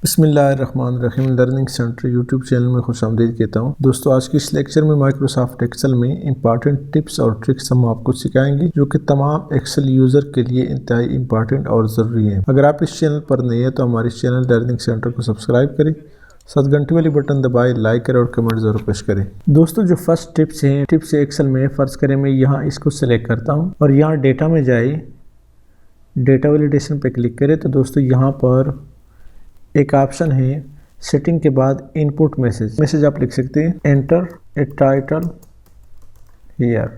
बिस्मिल्लाहिर्रहमानिर्रहीम learning centre YouTube channel में खुशामदीद कहता हूँ। दोस्तों, आज की इस लेक्चर में माइक्रोसॉफ्ट एक्सेल में इंपॉर्टेंट टिप्स और ट्रिक्स हम आपको सिखाएंगे जो कि तमाम एक्सेल यूज़र के लिए इंतहाई इंपॉर्टेंट और ज़रूरी है। अगर आप इस चैनल पर नए हैं तो हमारे इस चैनल लर्निंग सेंटर को सब्सक्राइब करें, साथ घंटे वाली बटन दबाए, लाइक करें और कमेंट ज़रूर पेश करें। दोस्तों, जो फर्स्ट टिप्स है एक्सेल में, फ़र्ज़ करें मैं यहाँ इसको सेलेक्ट करता हूँ और यहाँ डेटा में जाए, डेटा वैलिडेशन पे क्लिक करें तो दोस्तों यहाँ पर एक ऑप्शन है सेटिंग के बाद इनपुट मैसेज आप लिख सकते हैं एंटर ए टाइटल हियर।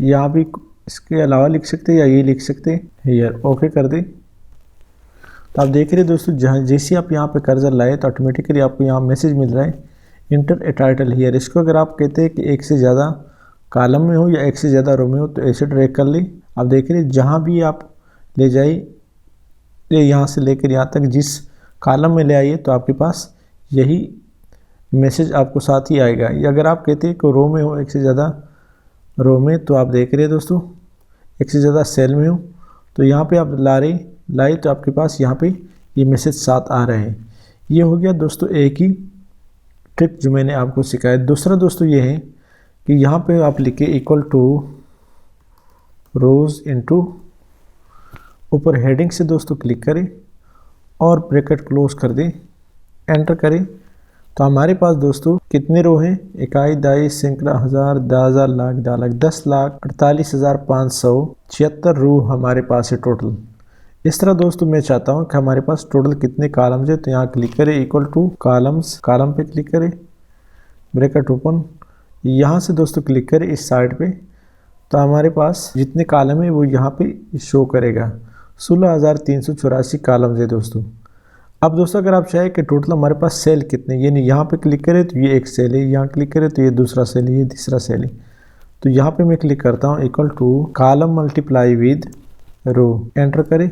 यहाँ भी इसके अलावा लिख सकते हैं या ये लिख सकते हैं हियर। ओके कर दें तो आप देख रहे हैं दोस्तों, जहाँ जैसे आप यहाँ पे कर्सर लाए तो ऑटोमेटिकली आपको यहाँ मैसेज मिल रहा है इंटर ए टाइटल हियर। इसको अगर आप कहते हैं कि एक से ज़्यादा कॉलम में हो या एक से ज़्यादा रो में हो तो ऐसे ड्रैग कर लें। आप देख रहे हैं जहाँ भी आप ले जाइए, यहाँ से लेकर यहाँ तक जिस कॉलम में ले आइए तो आपके पास यही मैसेज आपको साथ ही आएगा। या अगर आप कहते हैं कि रो में हो एक से ज़्यादा रो में, तो आप देख रहे हैं दोस्तों एक से ज़्यादा सेल में हो तो यहाँ पे आप लाए तो आपके पास यहाँ पे ये मैसेज साथ आ रहे हैं। ये हो गया दोस्तों एक ही ट्रिक जो मैंने आपको सिखाया। दूसरा दोस्तों ये है कि यहाँ पे आप लिखे इक्वल टू रोज इनटू, ऊपर हेडिंग से दोस्तों क्लिक करें और ब्रैकेट क्लोज कर दें, एंटर करें तो हमारे पास दोस्तों कितने रो हैं, इकाई दाई सैकड़ा हज़ार 10,000 लाख 10,48,576 रो हमारे पास है टोटल। इस तरह दोस्तों मैं चाहता हूं कि हमारे पास टोटल कितने कॉलम्स है, तो यहाँ क्लिक करें इक्वल टू कॉलम्स, कॉलम पे क्लिक करें, ब्रैकेट ओपन, यहाँ से दोस्तों क्लिक करें इस साइड पे तो हमारे पास जितने कॉलम है वो यहाँ पे शो करेगा। 16,384 कॉलम्स है दोस्तों। अब दोस्तों अगर आप चाहें कि टोटल हमारे पास सेल कितने, यानी यहाँ पे क्लिक करें तो ये एक सेल है, यहाँ क्लिक करें तो ये दूसरा सेल है, ये तीसरा सेल है, तो यहाँ पे मैं क्लिक करता हूँ equal to column multiply with row, enter करें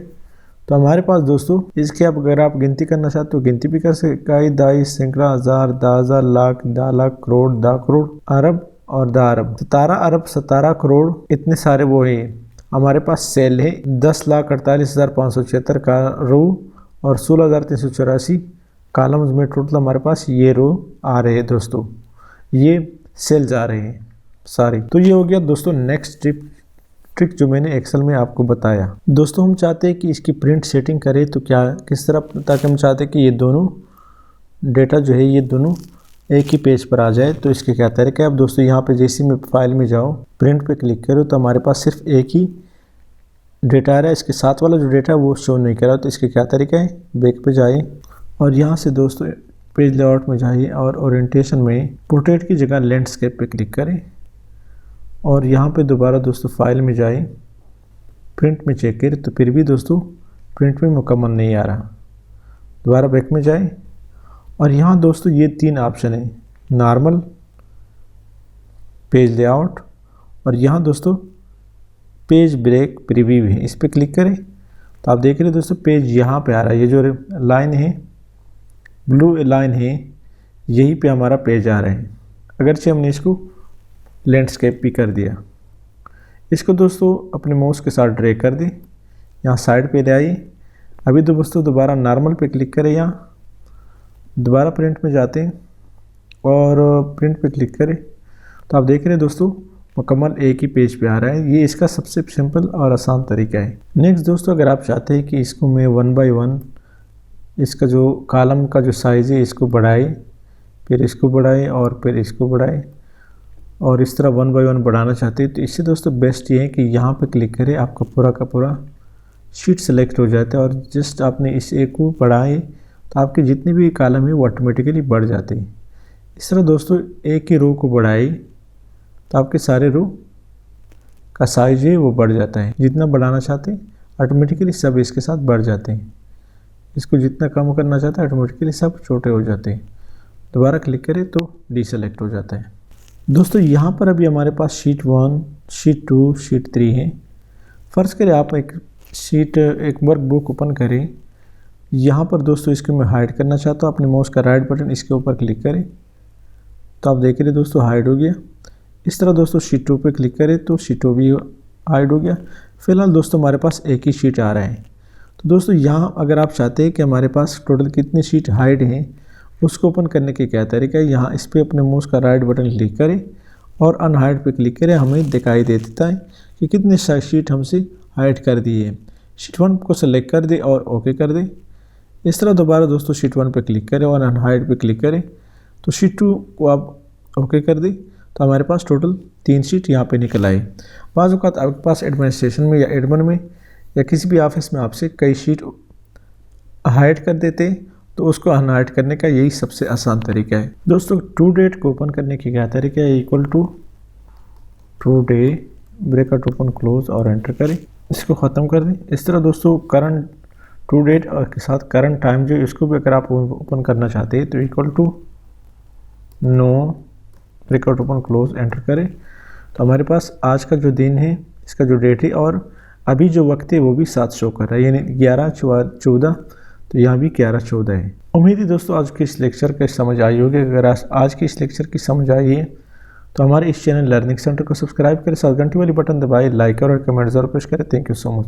तो हमारे पास दोस्तों इसके अब अगर आप गिनती करना चाहते हो गिनती भी कर सकते, इकाई दाई सैकड़ा हज़ार 10,000 लाख 10 लाख करोड़ 10 करोड़ अरब और 10 अरब 17 अरब 17 करोड़, इतने सारे वो हैं हमारे पास सेल है। 10,48,576 का रो और 16,384 कॉलम्स में टोटल हमारे पास ये रो आ रहे हैं दोस्तों, ये सेल्स आ रहे हैं सारे। तो ये हो गया दोस्तों नेक्स्ट ट्रिक जो मैंने एक्सेल में आपको बताया। दोस्तों हम चाहते हैं कि इसकी प्रिंट सेटिंग करें तो क्या किस तरह, ताकि हम चाहते हैं कि ये दोनों डेटा जो है ये दोनों एक ही पेज पर आ जाए। तो इसके क्या तरीका है, अब दोस्तों यहाँ पे जैसे मैं फाइल में जाऊँ, प्रिंट पे क्लिक करूँ तो हमारे पास सिर्फ एक ही डेटा आ रहा है, इसके साथ वाला जो डेटा है वो शो नहीं कर रहा। तो इसके क्या तरीका है, बैक पे जाइए और यहाँ से दोस्तों पेज लेआउट में जाइए और ओरिएंटेशन में पोर्ट्रेट की जगह लैंडस्केप पे क्लिक करें और यहाँ पे दोबारा दोस्तों फाइल में जाए, प्रिंट में चेक करें तो फिर भी दोस्तों प्रिंट में मुकम्मल नहीं आ रहा। दोबारा बैक में जाए और यहाँ दोस्तों ये 3 ऑप्शन है, नॉर्मल, पेज लेआउट और यहाँ दोस्तों पेज ब्रेक प्रीव्यू है, इस पर क्लिक करें तो आप देख रहे हैं दोस्तों पेज यहाँ पे आ रहा है। ये जो लाइन है, ब्लू लाइन है, यही पे हमारा पेज आ रहा है। अगरचे हमने इसको लैंडस्केप भी कर दिया। इसको दोस्तों अपने माउस के साथ ड्रैग कर दें, यहाँ साइड पे ले आइए। अभी दोस्तों दोबारा नॉर्मल पे क्लिक करें, यहाँ दोबारा प्रिंट में जाते हैं और प्रिंट पे क्लिक करें तो आप देख रहे हैं दोस्तों मुकम्मल एक ही पेज पे आ रहा है। ये इसका सबसे सिंपल और आसान तरीका है। नेक्स्ट दोस्तों अगर आप चाहते हैं कि इसको मैं 1 बाय 1 इसका जो कॉलम का जो साइज़ है इसको बढ़ाए, फिर इसको बढ़ाए और फिर इसको बढ़ाए और इस तरह 1 बाय 1 बढ़ाना चाहते हैं तो इससे दोस्तों बेस्ट ये है कि यहाँ पे क्लिक करें, आपका पूरा का पूरा शीट सेलेक्ट हो जाता है और जस्ट आपने इस एक को बढ़ाए तो आपके जितने भी कॉलम है वो ऑटोमेटिकली बढ़ जाते हैं। इस तरह दोस्तों एक ही रो को बढ़ाए तो आपके सारे रो का साइज है वो बढ़ जाता है। जितना बढ़ाना चाहते हैं ऑटोमेटिकली सब इसके साथ बढ़ जाते हैं, इसको जितना कम करना चाहते हैं ऑटोमेटिकली सब छोटे हो जाते हैं। दोबारा क्लिक करें तो डीसेलेक्ट हो जाता है। दोस्तों यहाँ पर अभी हमारे पास शीट 1, शीट 2, शीट 3 है। फ़र्ज़ करें आप एक वर्कबुक ओपन करें, यहाँ पर दोस्तों इसको मैं हाइड करना चाहता हूँ, अपने माउस का राइट बटन इसके ऊपर क्लिक करें तो आप देख रहे दोस्तों हाइड हो गया। इस तरह दोस्तों शीट 2 पे क्लिक करें तो शीट 2 भी हाइड हो गया। फिलहाल दोस्तों हमारे पास एक ही शीट आ रहा है तो दोस्तों यहाँ अगर आप चाहते हैं कि हमारे पास टोटल कितनी शीट हाइड हैं, उसको ओपन करने के क्या तरीका है, यहाँ इस पर अपने माउस का राइट बटन क्लिक करें और अनहाइड पे क्लिक करें। हमें दिखाई दे देता है कि कितने शीट हमसे हाइड कर दी है। शीट 1 को सेलेक्ट कर दे और ओके कर दे। इस तरह दोबारा दोस्तों शीट 1 पे क्लिक करें और अनहाइड पे क्लिक करें तो शीट 2 को आप ओके कर दें तो हमारे पास टोटल 3 शीट यहाँ पे निकल आए। बाज़ औक़ात आपके पास एडमिनिस्ट्रेशन में या एडमिन में या किसी भी ऑफिस में आपसे कई शीट हाइड कर देते हैं, तो उसको अनहाइड करने का यही सबसे आसान तरीका है। दोस्तों टू डेट को ओपन करने की क्या तरीका है, equal to today bracket open close और एंटर करें, इसको ख़त्म कर दें। इस तरह दोस्तों करंट टू डेट और के साथ करंट टाइम जो इसको भी अगर आप ओपन करना चाहते हैं तो equal to now bracket open close enter करें, तो हमारे पास आज का जो दिन है, इसका जो डेट है और अभी जो वक्त है वो भी साथ शो कर रहा है, यानी 11/14। तो यहाँ भी 11/14 है। उम्मीद है दोस्तों आज के इस लेक्चर का समझ आई होगी। अगर आज के इस लेक्चर की समझ आई है तो हमारे इस चैनल लर्निंग सेंटर को सब्सक्राइब करें, साथ घंटी वाली बटन दबाएं, लाइक और कमेंट जरूर पेश करें। Thank you so much.